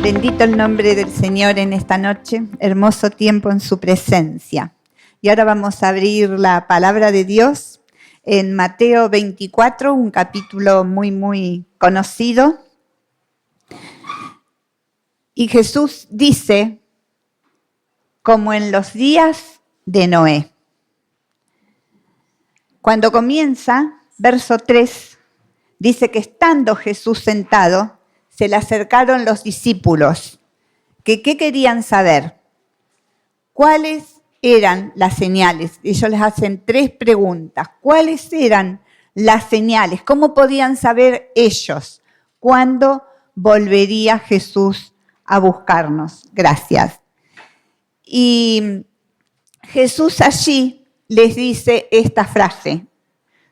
Bendito el nombre del Señor en esta noche, hermoso tiempo en su presencia. Y ahora vamos a abrir la palabra de Dios en Mateo 24, un capítulo muy conocido. Y Jesús dice, como en los días de Noé. Cuando comienza, verso 3, dice que estando Jesús sentado, se le acercaron los discípulos. ¿Qué querían saber? ¿Cuáles eran las señales? Ellos les hacen 3 preguntas. ¿Cuáles eran las señales? ¿Cómo podían saber ellos cuándo volvería Jesús a buscarnos? Gracias. Y Jesús allí les dice esta frase.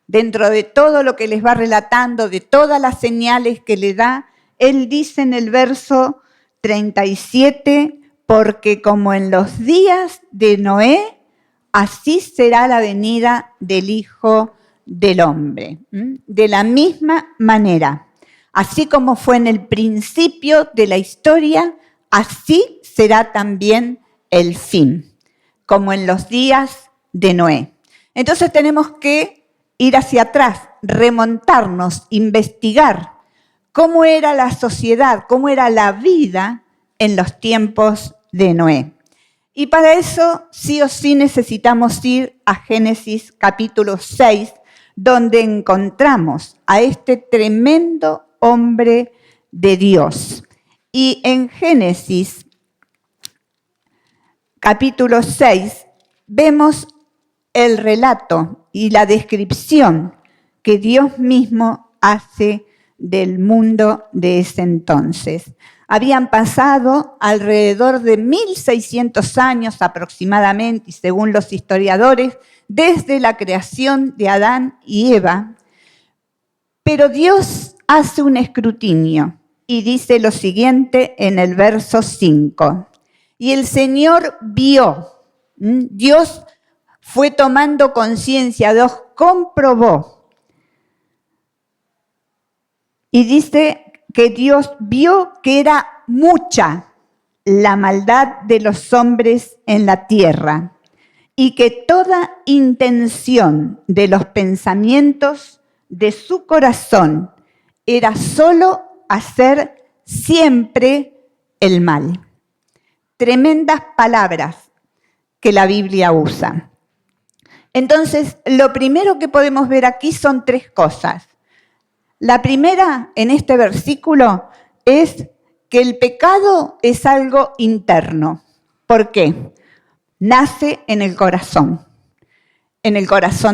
Dentro de todo lo que les va relatando, de todas las señales que le da, Él dice en el verso 37, porque como en los días de Noé, así será la venida del Hijo del Hombre. De la misma manera, así como fue en el principio de la historia, así será también el fin, como en los días de Noé. Entonces tenemos que ir hacia atrás, remontarnos, investigar cómo era la sociedad, cómo era la vida en los tiempos de Noé. Y para eso sí o sí necesitamos ir a Génesis capítulo 6, donde encontramos a este tremendo hombre de Dios. Y en Génesis capítulo 6 vemos el relato y la descripción que Dios mismo hace del mundo de ese entonces. Habían pasado alrededor de 1600 años aproximadamente, y según los historiadores, desde la creación de Adán y Eva. Pero Dios hace un escrutinio y dice lo siguiente en el verso 5. Y el Señor vio, Dios fue tomando conciencia, Dios comprobó. Y dice que Dios vio que era mucha la maldad de los hombres en la tierra y que toda intención de los pensamientos de su corazón era solo hacer siempre el mal. Tremendas palabras que la Biblia usa. Entonces, lo primero que podemos ver aquí son 3 cosas. La primera en este versículo es que el pecado es algo interno. ¿Por qué? Nace en el corazón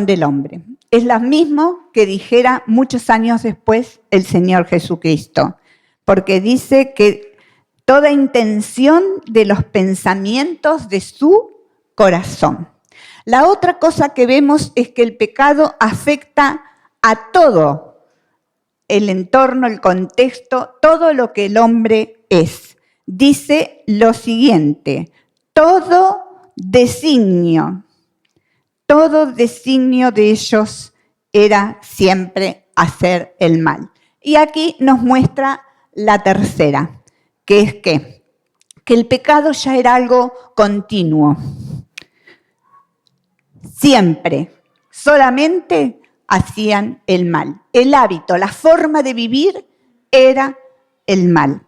del hombre. Es lo mismo que dijera muchos años después el Señor Jesucristo, porque dice que toda intención de los pensamientos de su corazón. La otra cosa que vemos es que el pecado afecta a todo el entorno, el contexto, todo lo que el hombre es. Dice lo siguiente, todo designio de ellos era siempre hacer el mal. Y aquí nos muestra la tercera, que es que el pecado ya era algo continuo. Siempre, solamente hacían el mal. El hábito, la forma de vivir era el mal.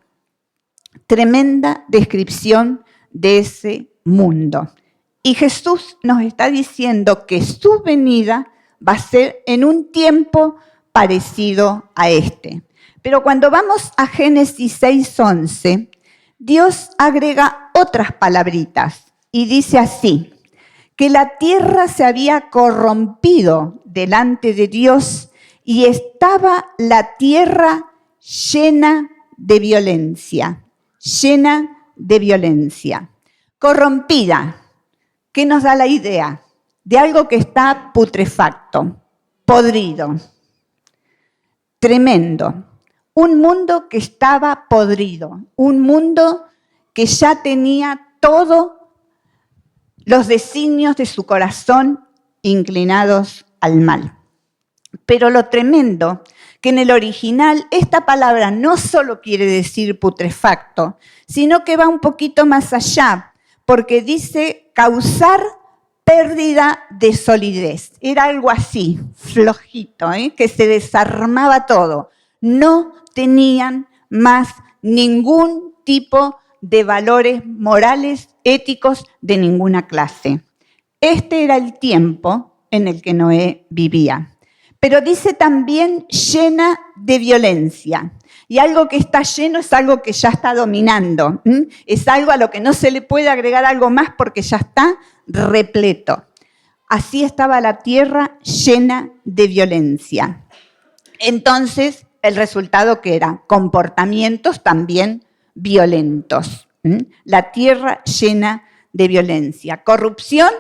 Tremenda descripción de ese mundo. Y Jesús nos está diciendo que su venida va a ser en un tiempo parecido a este. Pero cuando vamos a Génesis 6:11, Dios agrega otras palabritas y dice así, que la tierra se había corrompido delante de Dios y estaba la tierra llena de violencia. Corrompida, ¿qué nos da la idea? De algo que está putrefacto, podrido, tremendo. Un mundo que estaba podrido, un mundo que ya tenía todos los designios de su corazón inclinados al mal. Pero lo tremendo, que en el original esta palabra no solo quiere decir putrefacto, sino que va un poquito más allá, porque dice causar pérdida de solidez. Era algo así, flojito, que se desarmaba todo. No tenían más ningún tipo de valores morales, éticos, de ninguna clase. Este era el tiempo en el que Noé vivía. Pero dice también llena de violencia. Y algo que está lleno es algo que ya está dominando. Es algo a lo que no se le puede agregar algo más porque ya está repleto. Así estaba la tierra llena de violencia. Entonces, el resultado que era comportamientos también violentos. La tierra llena de violencia, corrupción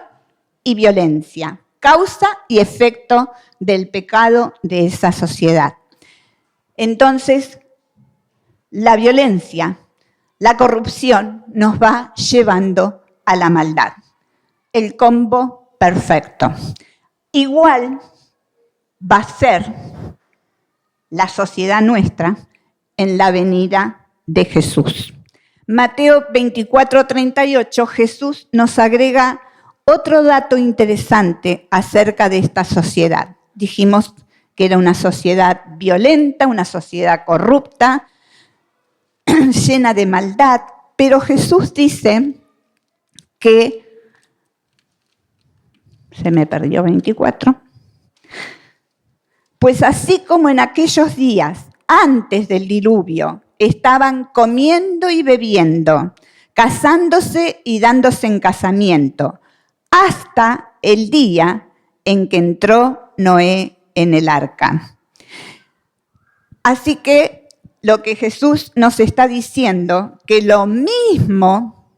y violencia, causa y efecto del pecado de esa sociedad. Entonces, la violencia, la corrupción nos va llevando a la maldad. El combo perfecto. Igual va a ser la sociedad nuestra en la venida de Jesús. Mateo 24:38, Jesús nos agrega otro dato interesante acerca de esta sociedad. Dijimos que era una sociedad violenta, una sociedad corrupta, llena de maldad, pero Jesús dice que, se me perdió 24, pues así como en aquellos días antes del diluvio estaban comiendo y bebiendo, casándose y dándose en casamiento, hasta el día en que entró Noé en el arca. Así que lo que Jesús nos está diciendo, que lo mismo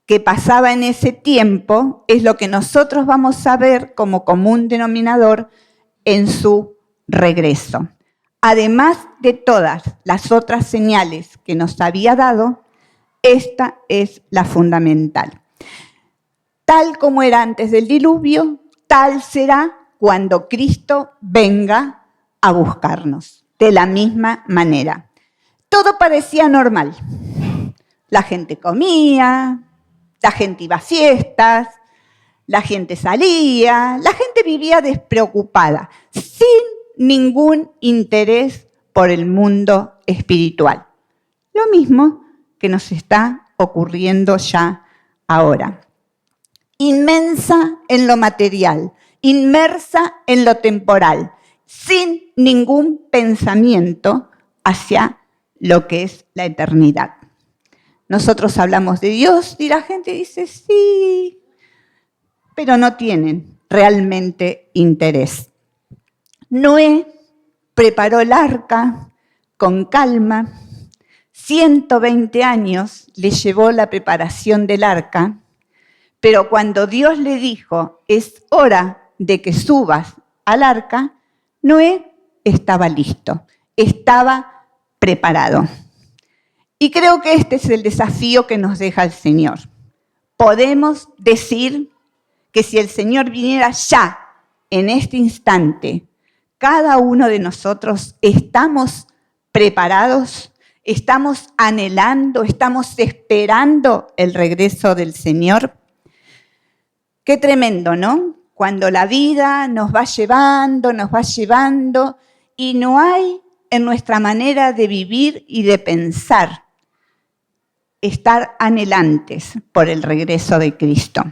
que pasaba en ese tiempo es lo que nosotros vamos a ver como común denominador en su regreso. Además de todas las otras señales que nos había dado, esta es la fundamental. Tal como era antes del diluvio, tal será cuando Cristo venga a buscarnos. De la misma manera. Todo parecía normal. La gente comía, la gente iba a fiestas, la gente salía, la gente vivía despreocupada, sin ningún interés por el mundo espiritual. Lo mismo que nos está ocurriendo ya ahora. Inmensa en lo material, inmersa en lo temporal, sin ningún pensamiento hacia lo que es la eternidad. Nosotros hablamos de Dios y la gente dice sí, pero no tienen realmente interés. Noé preparó el arca con calma. 120 años le llevó la preparación del arca, pero cuando Dios le dijo, es hora de que subas al arca, Noé estaba listo, estaba preparado. Y creo que este es el desafío que nos deja el Señor. Podemos decir que si el Señor viniera ya, en este instante, cada uno de nosotros estamos preparados, estamos anhelando, estamos esperando el regreso del Señor. Qué tremendo, ¿no? Cuando la vida nos va llevando y no hay en nuestra manera de vivir y de pensar estar anhelantes por el regreso de Cristo.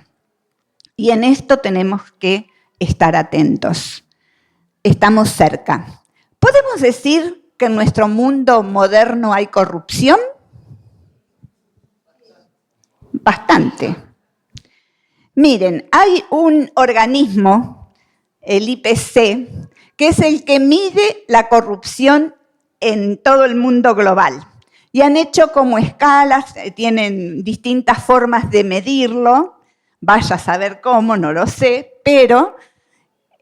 Y en esto tenemos que estar atentos. Estamos cerca. ¿Podemos decir que en nuestro mundo moderno hay corrupción? Bastante. Miren, hay un organismo, el IPC, que es el que mide la corrupción en todo el mundo global. Y han hecho como escalas, tienen distintas formas de medirlo, vaya a saber cómo, no lo sé, pero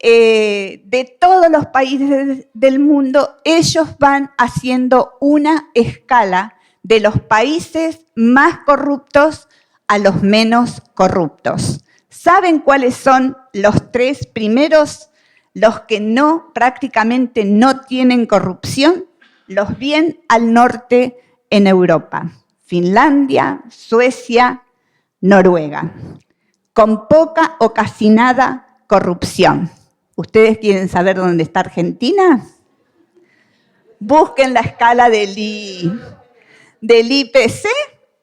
de todos los países del mundo, ellos van haciendo una escala de los países más corruptos a los menos corruptos. ¿Saben cuáles son los 3 primeros los que prácticamente no tienen corrupción, los bien al norte en Europa. Finlandia, Suecia, Noruega, con poca o casi nada corrupción. ¿Ustedes quieren saber dónde está Argentina? Busquen la escala del IPC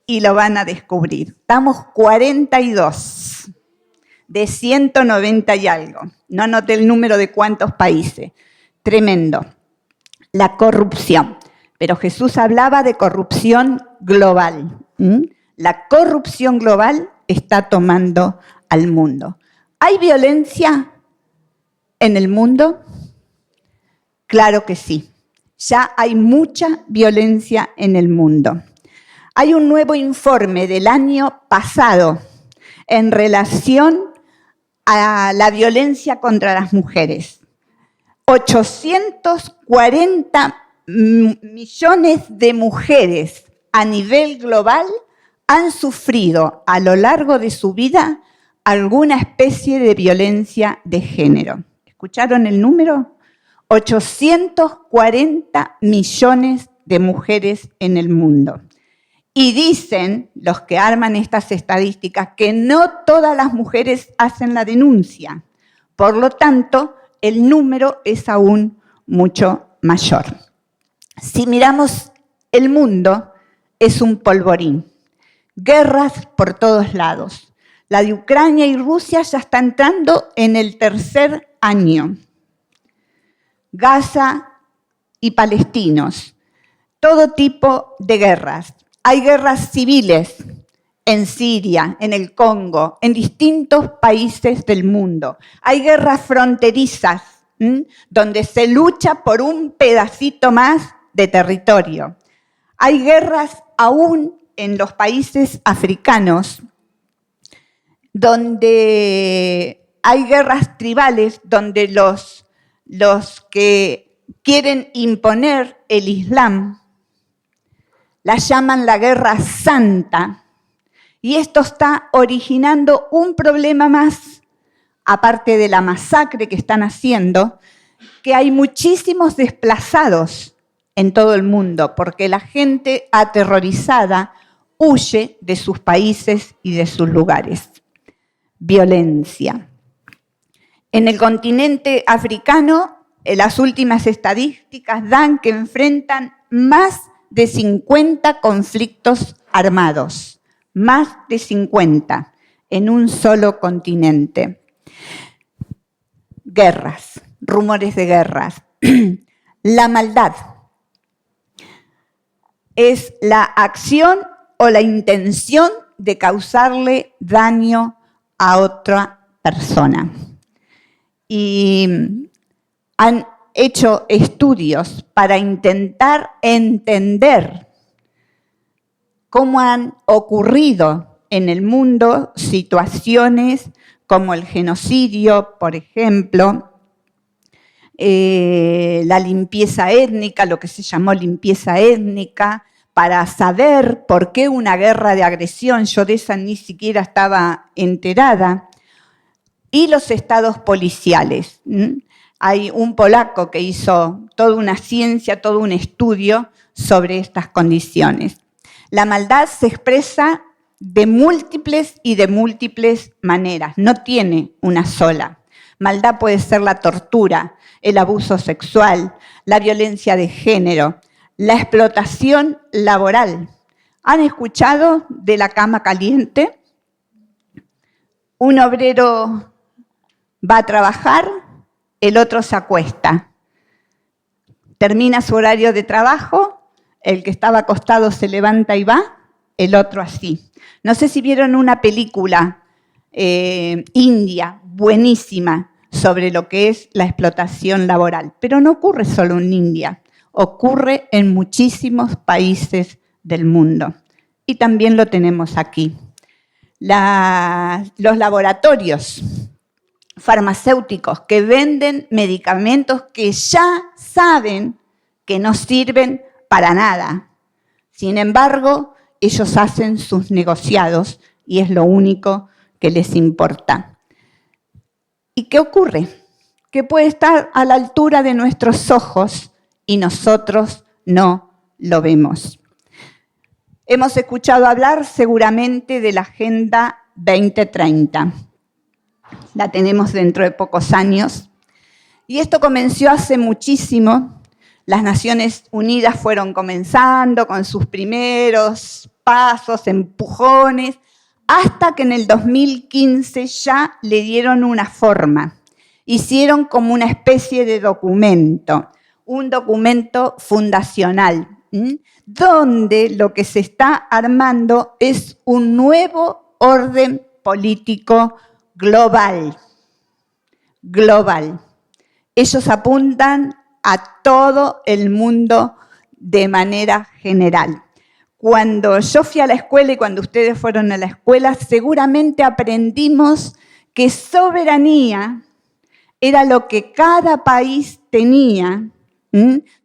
y lo van a descubrir. Estamos 42 de 190 y algo. No anoté el número de cuántos países. Tremendo. La corrupción. Pero Jesús hablaba de corrupción global. La corrupción global está tomando al mundo. ¿Hay violencia en el mundo? Claro que sí. Ya hay mucha violencia en el mundo. Hay un nuevo informe del año pasado en relación a la violencia contra las mujeres. 840 millones de mujeres a nivel global han sufrido a lo largo de su vida alguna especie de violencia de género. ¿Escucharon el número? 840 millones de mujeres en el mundo. Y dicen los que arman estas estadísticas que no todas las mujeres hacen la denuncia. Por lo tanto, el número es aún mucho mayor. Si miramos el mundo, es un polvorín. Guerras por todos lados. La de Ucrania y Rusia ya está entrando en el tercer año. Gaza y palestinos. Todo tipo de guerras. Hay guerras civiles en Siria, en el Congo, en distintos países del mundo. Hay guerras fronterizas, donde se lucha por un pedacito más de territorio. Hay guerras aún en los países africanos, donde hay guerras tribales, donde los que quieren imponer el Islam la llaman la guerra santa, y esto está originando un problema más, aparte de la masacre que están haciendo, que hay muchísimos desplazados en todo el mundo, porque la gente aterrorizada huye de sus países y de sus lugares. Violencia. En el continente africano, las últimas estadísticas dan que enfrentan más de 50 conflictos armados, más de 50 en un solo continente. Guerras, rumores de guerras. La maldad es la acción o la intención de causarle daño a otra persona. Y han hecho estudios para intentar entender cómo han ocurrido en el mundo situaciones como el genocidio, por ejemplo, la limpieza étnica, lo que se llamó limpieza étnica, para saber por qué una guerra de agresión, yo de esa ni siquiera estaba enterada, y los estados policiales. Hay un polaco que hizo toda una ciencia, todo un estudio sobre estas condiciones. La maldad se expresa de múltiples maneras, no tiene una sola. Maldad puede ser la tortura, el abuso sexual, la violencia de género, la explotación laboral. ¿Han escuchado de la cama caliente? Un obrero va a trabajar, el otro se acuesta. Termina su horario de trabajo, el que estaba acostado se levanta y va, el otro así. No sé si vieron una película india, buenísima, sobre lo que es la explotación laboral. Pero no ocurre solo en India, ocurre en muchísimos países del mundo. Y también lo tenemos aquí. Los laboratorios farmacéuticos que venden medicamentos que ya saben que no sirven para nada. Sin embargo, ellos hacen sus negociados y es lo único que les importa. ¿Y qué ocurre que puede estar a la altura de nuestros ojos y nosotros no lo vemos. Hemos escuchado hablar seguramente de la Agenda 2030. La tenemos dentro de pocos años. Y esto comenzó hace muchísimo. Las Naciones Unidas fueron comenzando con sus primeros pasos, empujones, hasta que en el 2015 ya le dieron una forma. Hicieron como una especie de documento, un documento fundacional, donde lo que se está armando es un nuevo orden político global. Global. Ellos apuntan a todo el mundo de manera general. Cuando yo fui a la escuela y cuando ustedes fueron a la escuela, seguramente aprendimos que soberanía era lo que cada país tenía,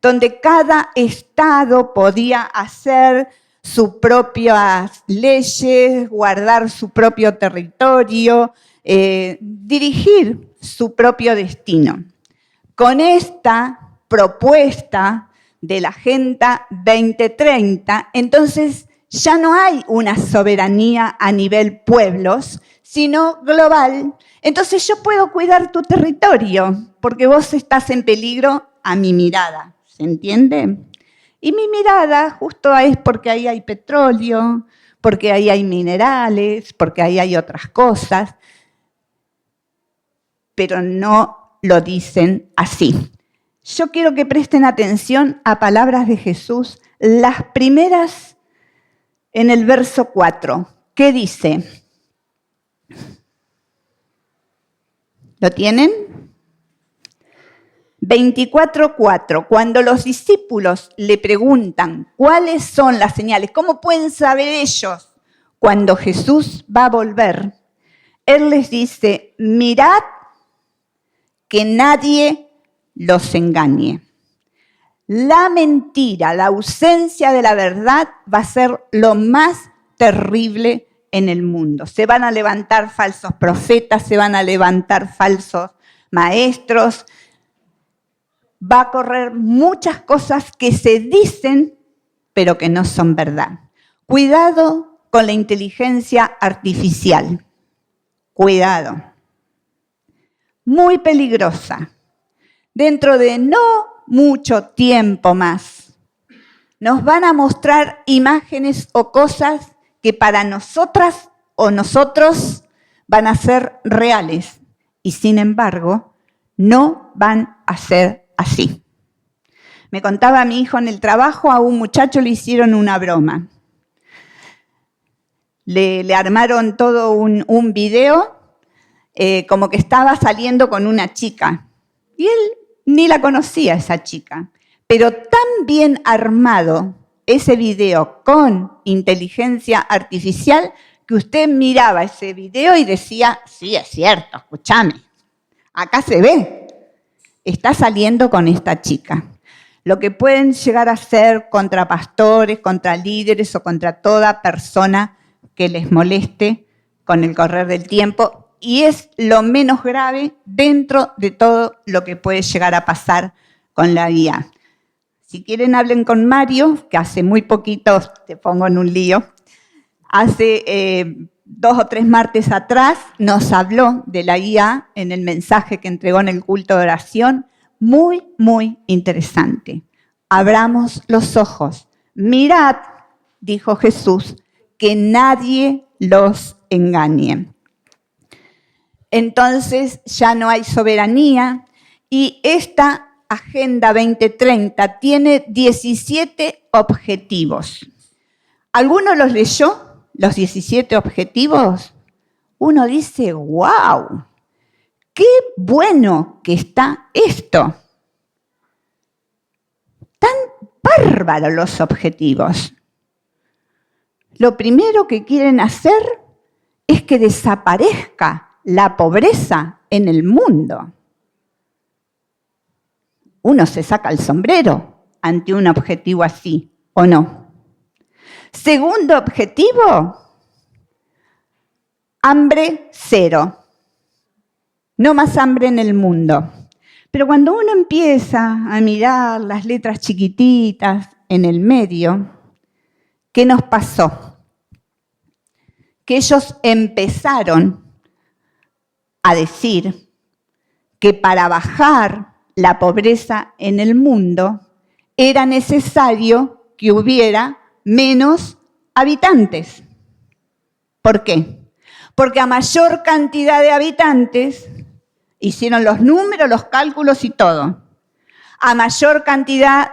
donde cada estado podía hacer sus propias leyes, guardar su propio territorio, dirigir su propio destino. Con esta propuesta de la Agenda 2030, entonces ya no hay una soberanía a nivel pueblos, sino global. Entonces yo puedo cuidar tu territorio, porque vos estás en peligro a mi mirada, ¿se entiende? Y mi mirada justo es porque ahí hay petróleo, porque ahí hay minerales, porque ahí hay otras cosas, pero no lo dicen así. Yo quiero que presten atención a palabras de Jesús, las primeras en el verso 4. ¿Qué dice? ¿Lo tienen? 24:4. Cuando los discípulos le preguntan cuáles son las señales, ¿cómo pueden saber ellos cuando Jesús va a volver? Él les dice, mirad que nadie los engañe. La mentira, la ausencia de la verdad va a ser lo más terrible en el mundo. Se van a levantar falsos profetas, se van a levantar falsos maestros. Va a correr muchas cosas que se dicen, pero que no son verdad. Cuidado con la inteligencia artificial. Cuidado. Muy peligrosa. Dentro de no mucho tiempo más, nos van a mostrar imágenes o cosas que para nosotras o nosotros van a ser reales y sin embargo no van a ser así. Me contaba mi hijo en el trabajo, a un muchacho le hicieron una broma. Le armaron todo un video como que estaba saliendo con una chica y él ni la conocía esa chica, pero tan bien armado ese video con inteligencia artificial que usted miraba ese video y decía, sí, es cierto, escúchame, acá se ve, está saliendo con esta chica. Lo que pueden llegar a hacer contra pastores, contra líderes o contra toda persona que les moleste con el correr del tiempo. Y es lo menos grave dentro de todo lo que puede llegar a pasar con la IA. Si quieren, hablen con Mario, que hace muy poquito, te pongo en un lío, hace 2 o 3 martes atrás nos habló de la IA en el mensaje que entregó en el culto de oración. Muy, muy interesante. Abramos los ojos. Mirad, dijo Jesús, que nadie los engañe. Entonces ya no hay soberanía y esta Agenda 2030 tiene 17 objetivos. ¿Alguno los leyó, los 17 objetivos? Uno dice, ¡wow! ¡Qué bueno que está esto! Tan bárbaros los objetivos. Lo primero que quieren hacer es que desaparezca la pobreza en el mundo. Uno se saca el sombrero ante un objetivo así, ¿o no? Segundo objetivo, hambre cero. No más hambre en el mundo. Pero cuando uno empieza a mirar las letras chiquititas en el medio, ¿qué nos pasó? Que ellos empezaron a decir que para bajar la pobreza en el mundo era necesario que hubiera menos habitantes. ¿Por qué? Porque a mayor cantidad de habitantes, hicieron los números, los cálculos y todo, a mayor cantidad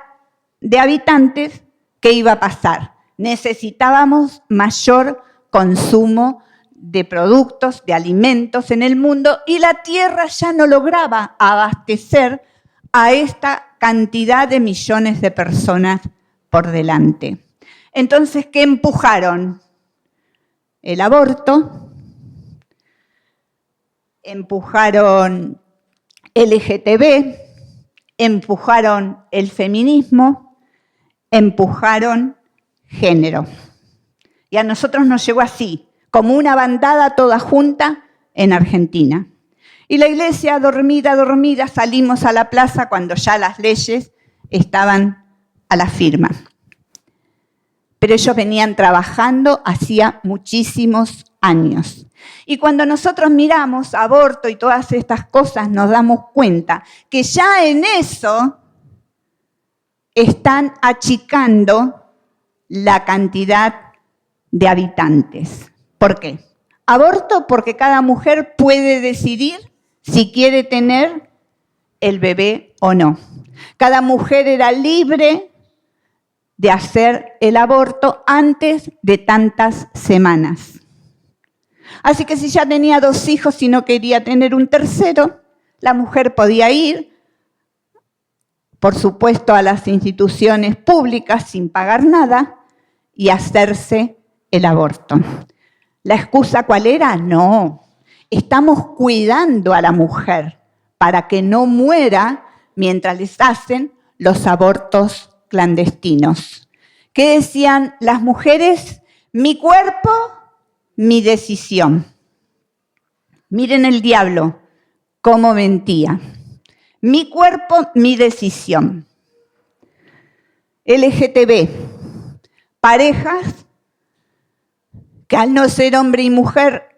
de habitantes, ¿qué iba a pasar? Necesitábamos mayor consumo de productos, de alimentos en el mundo, y la tierra ya no lograba abastecer a esta cantidad de millones de personas por delante. Entonces, ¿qué empujaron? El aborto, empujaron LGTB, empujaron el feminismo, empujaron género. Y a nosotros nos llegó así, como una bandada toda junta en Argentina. Y la iglesia, dormida, salimos a la plaza cuando ya las leyes estaban a la firma. Pero ellos venían trabajando hacía muchísimos años. Y cuando nosotros miramos aborto y todas estas cosas, nos damos cuenta que ya en eso están achicando la cantidad de habitantes. ¿Por qué? Aborto porque cada mujer puede decidir si quiere tener el bebé o no. Cada mujer era libre de hacer el aborto antes de tantas semanas. Así que si ya tenía 2 hijos y no quería tener un tercero, la mujer podía ir, por supuesto, a las instituciones públicas sin pagar nada y hacerse el aborto. ¿La excusa cuál era? No, estamos cuidando a la mujer para que no muera mientras les hacen los abortos clandestinos. ¿Qué decían las mujeres? Mi cuerpo, mi decisión. Miren el diablo, cómo mentía. Mi cuerpo, mi decisión. LGTB, parejas que al no ser hombre y mujer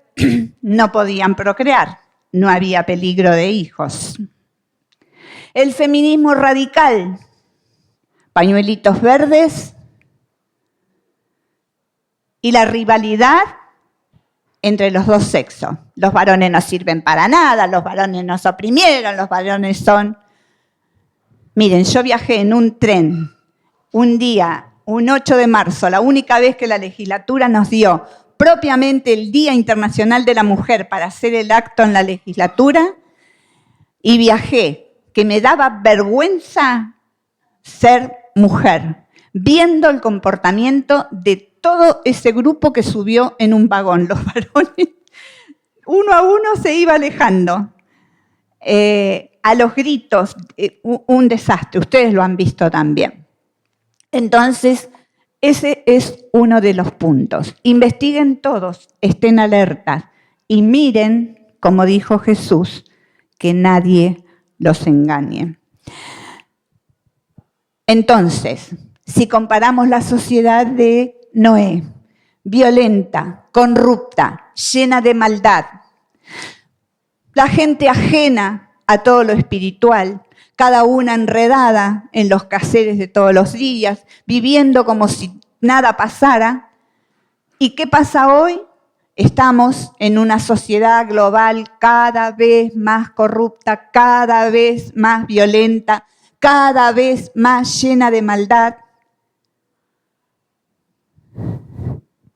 no podían procrear, no había peligro de hijos. El feminismo radical, pañuelitos verdes y la rivalidad entre los dos sexos. Los varones no sirven para nada, los varones nos oprimieron, los varones son... Miren, yo viajé en un tren un día, un 8 de marzo, la única vez que la legislatura nos dio propiamente el Día Internacional de la Mujer para hacer el acto en la legislatura, y viajé, que me daba vergüenza ser mujer, viendo el comportamiento de todo ese grupo que subió en un vagón. Los varones, uno a uno, se iba alejando. A los gritos, un desastre. Ustedes lo han visto también. Entonces, ese es uno de los puntos. Investiguen todos, estén alertas y miren, como dijo Jesús, que nadie los engañe. Entonces, si comparamos la sociedad de Noé, violenta, corrupta, llena de maldad, la gente ajena a todo lo espiritual, cada una enredada en los quehaceres de todos los días, viviendo como si nada pasara. ¿Y qué pasa hoy? Estamos en una sociedad global cada vez más corrupta, cada vez más violenta, cada vez más llena de maldad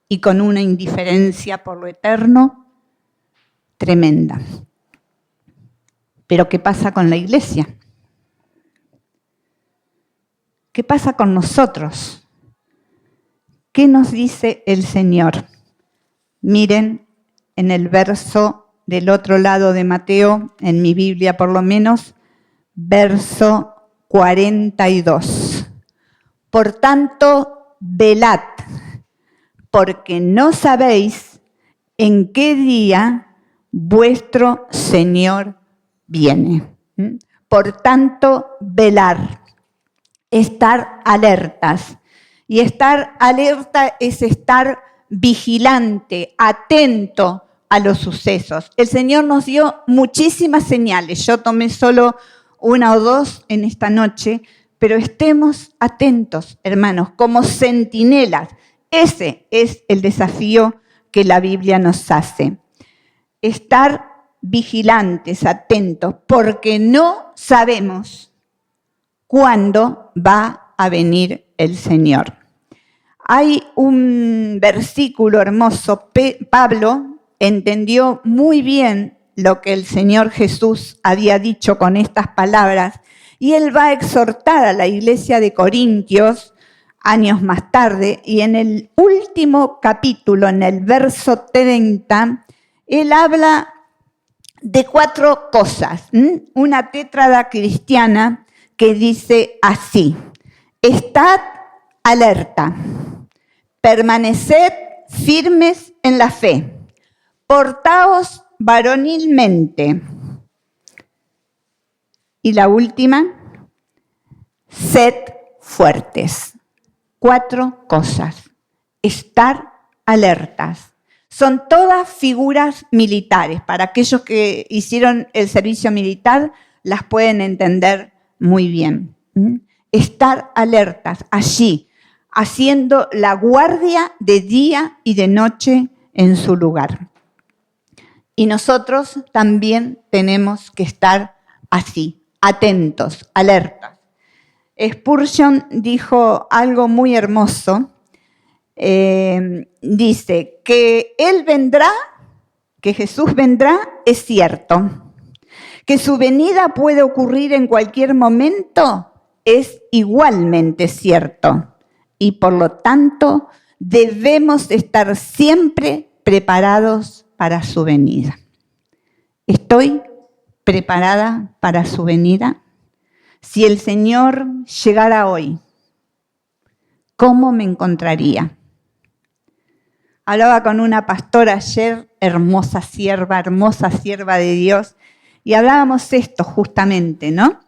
y con una indiferencia por lo eterno tremenda. Pero ¿qué pasa con la iglesia? ¿Qué pasa con nosotros? ¿Qué nos dice el Señor? Miren en el verso del otro lado de Mateo, en mi Biblia por lo menos, verso 42. Por tanto, velad, porque no sabéis en qué día vuestro Señor viene. Por tanto, velar, estar alertas. Y estar alerta es estar vigilante, atento a los sucesos. El Señor nos dio muchísimas señales. Yo tomé solo una o dos en esta noche, pero estemos atentos, hermanos, como centinelas. Ese es el desafío que la Biblia nos hace. Estar vigilantes, atentos, porque no sabemos cuándo va a venir el Señor. Hay un versículo hermoso. Pablo entendió muy bien lo que el Señor Jesús había dicho con estas palabras, y él va a exhortar a la iglesia de Corintios años más tarde, y en el último capítulo, en el verso 30, él habla de 4 cosas. Una tétrada cristiana que dice así: estad alerta, permaneced firmes en la fe, portaos varonilmente. Y la última, sed fuertes. 4 cosas. Estar alertas. Son todas figuras militares. Para aquellos que hicieron el servicio militar, las pueden entender muy bien. Estar alertas allí, haciendo la guardia de día y de noche en su lugar. Y nosotros también tenemos que estar así, atentos, alertas. Spurgeon dijo algo muy hermoso. Dice que Él vendrá, que Jesús vendrá, es cierto. Que su venida puede ocurrir en cualquier momento, es igualmente cierto. Y por lo tanto, debemos estar siempre preparados para su venida. ¿Estoy preparada para su venida? Si el Señor llegara hoy, ¿cómo me encontraría? Hablaba con una pastora ayer, hermosa sierva de Dios, y hablábamos esto justamente, ¿no?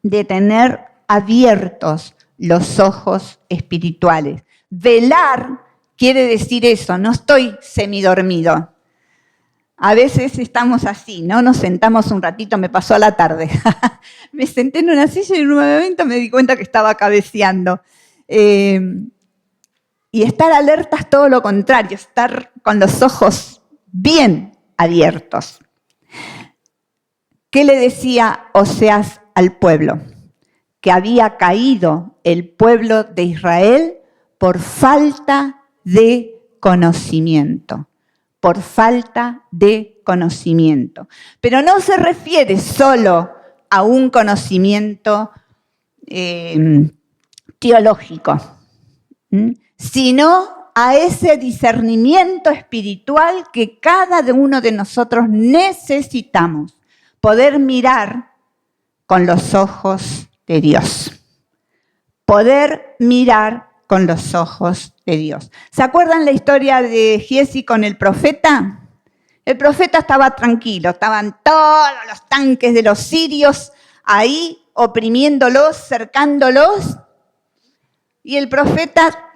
De tener abiertos los ojos espirituales. Velar quiere decir eso, no estoy semidormido. A veces estamos así, ¿no? Nos sentamos un ratito, me pasó a la tarde. Me senté en una silla y en un momento me di cuenta que estaba cabeceando. Y estar alerta es todo lo contrario, estar con los ojos bien abiertos. ¿Qué le decía Oseas al pueblo? Que había caído el pueblo de Israel por falta de conocimiento. Por falta de conocimiento. Pero no se refiere solo a un conocimiento teológico, sino a ese discernimiento espiritual que cada uno de nosotros necesitamos, poder mirar con los ojos de Dios. Poder mirar con los ojos de Dios. ¿Se acuerdan la historia de Giezi con el profeta? El profeta estaba tranquilo, estaban todos los tanques de los sirios ahí oprimiéndolos, cercándolos. Y el profeta,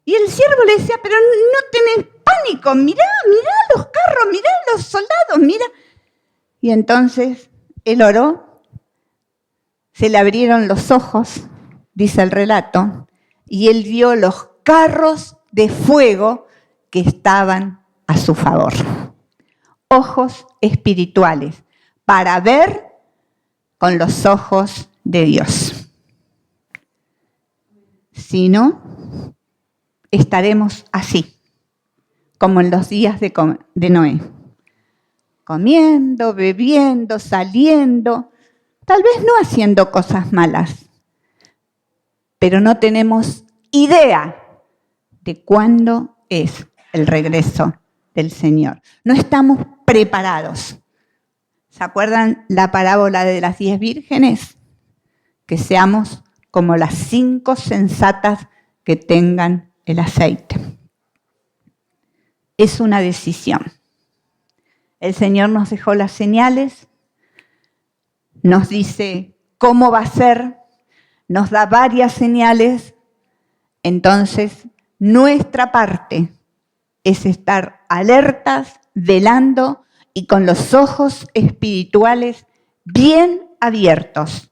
y el siervo le decía, pero no tenés pánico, mirá los carros, mirá los soldados, mirá. Y entonces él oró, se le abrieron los ojos, dice el relato, y él vio los carros de fuego que estaban a su favor. Ojos espirituales, para ver con los ojos de Dios. Si no, estaremos así, como en los días de Noé. Comiendo, bebiendo, saliendo, tal vez no haciendo cosas malas, pero no tenemos idea de cuándo es el regreso del Señor. No estamos preparados. ¿Se acuerdan la parábola de las 10 vírgenes? Que seamos como las 5 sensatas que tengan el aceite. Es una decisión. El Señor nos dejó las señales. nos dice cómo va a ser, nos da varias señales. Entonces, nuestra parte es estar alertas, velando y con los ojos espirituales bien abiertos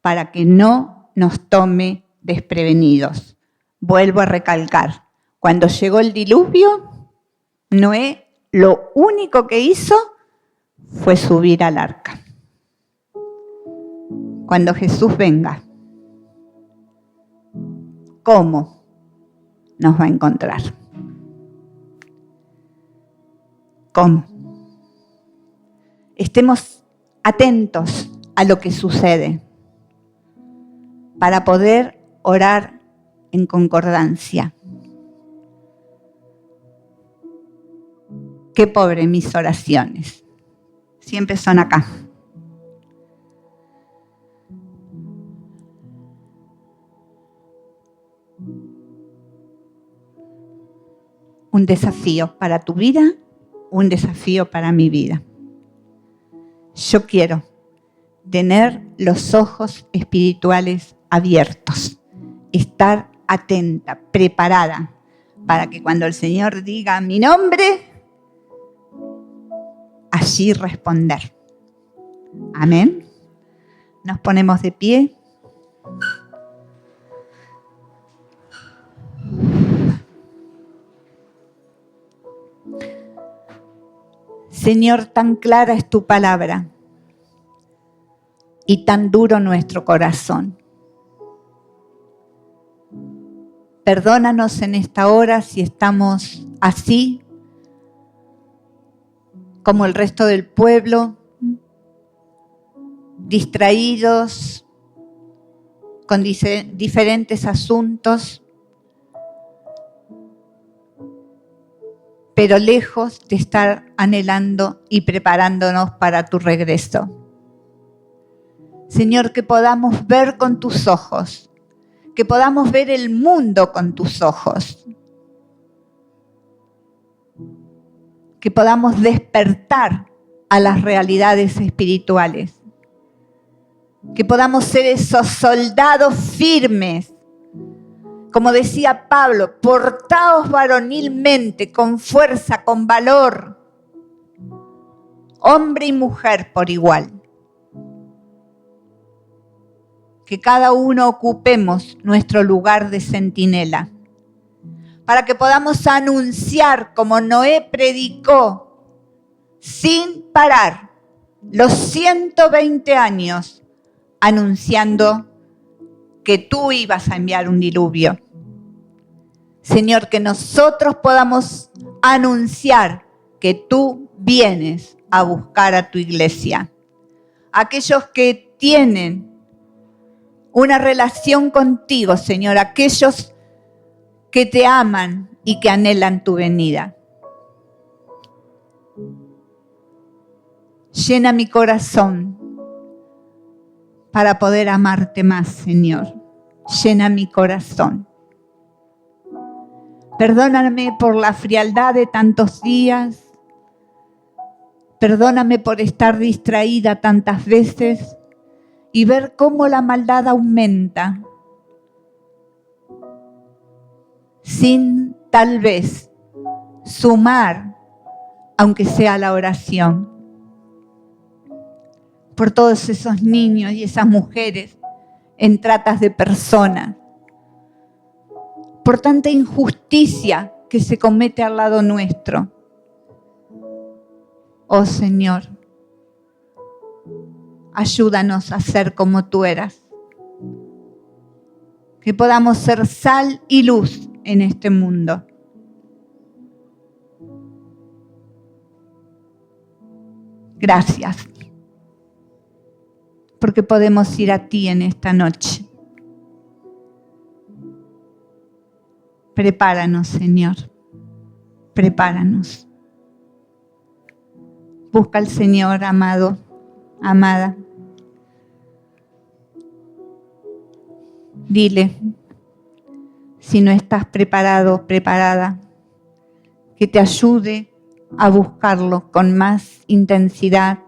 para que no nos tome desprevenidos. Vuelvo a recalcar, cuando llegó el diluvio, Noé lo único que hizo fue subir al arca. Cuando Jesús venga, ¿cómo nos va a encontrar? ¿Cómo? Estemos atentos a lo que sucede para poder orar en concordancia. Qué pobre mis oraciones. Siempre son acá. Un desafío para tu vida, un desafío para mi vida. Yo quiero tener los ojos espirituales abiertos, estar atenta, preparada, para que cuando el Señor diga mi nombre, allí responder. Amén. Nos ponemos de pie. Señor, tan clara es tu palabra y tan duro nuestro corazón. Perdónanos en esta hora si estamos así, como el resto del pueblo, distraídos con diferentes asuntos, pero lejos de estar anhelando y preparándonos para tu regreso. Señor, que podamos ver con tus ojos, que podamos ver el mundo con tus ojos, que podamos despertar a las realidades espirituales, que podamos ser esos soldados firmes. Como decía Pablo, portaos varonilmente, con fuerza, con valor, hombre y mujer por igual. Que cada uno ocupemos nuestro lugar de centinela, para que podamos anunciar como Noé predicó, sin parar, los 120 años, anunciando que tú ibas a enviar un diluvio. Señor, que nosotros podamos anunciar que tú vienes a buscar a tu iglesia. Aquellos que tienen una relación contigo, Señor, aquellos que te aman y que anhelan tu venida. Llena mi corazón para poder amarte más, Señor. Llena mi corazón. Perdóname por la frialdad de tantos días. Perdóname por estar distraída tantas veces y ver cómo la maldad aumenta sin tal vez sumar, aunque sea la oración. Por todos esos niños y esas mujeres en tratas de personas. Por tanta injusticia que se comete al lado nuestro. Oh Señor, ayúdanos a ser como tú eras. Que podamos ser sal y luz en este mundo. Gracias, porque podemos ir a ti en esta noche. Prepáranos, Señor, prepáranos. Busca al Señor, amado, amada. Dile, si no estás preparado, preparada, que te ayude a buscarlo con más intensidad,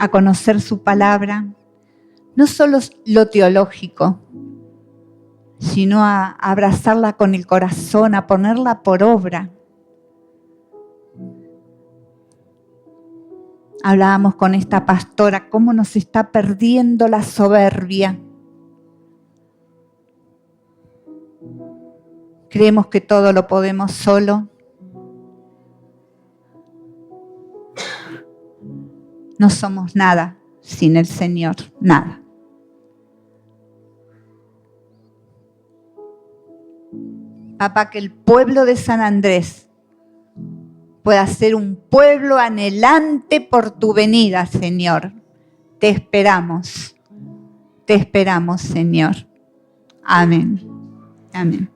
a conocer su palabra, no solo lo teológico, sino a abrazarla con el corazón, a ponerla por obra. Hablábamos con esta pastora cómo nos está perdiendo la soberbia. Creemos que todo lo podemos solo. No somos nada sin el Señor, nada. Papá, que el pueblo de San Andrés pueda ser un pueblo anhelante por tu venida, Señor. Te esperamos, Señor. Amén. Amén.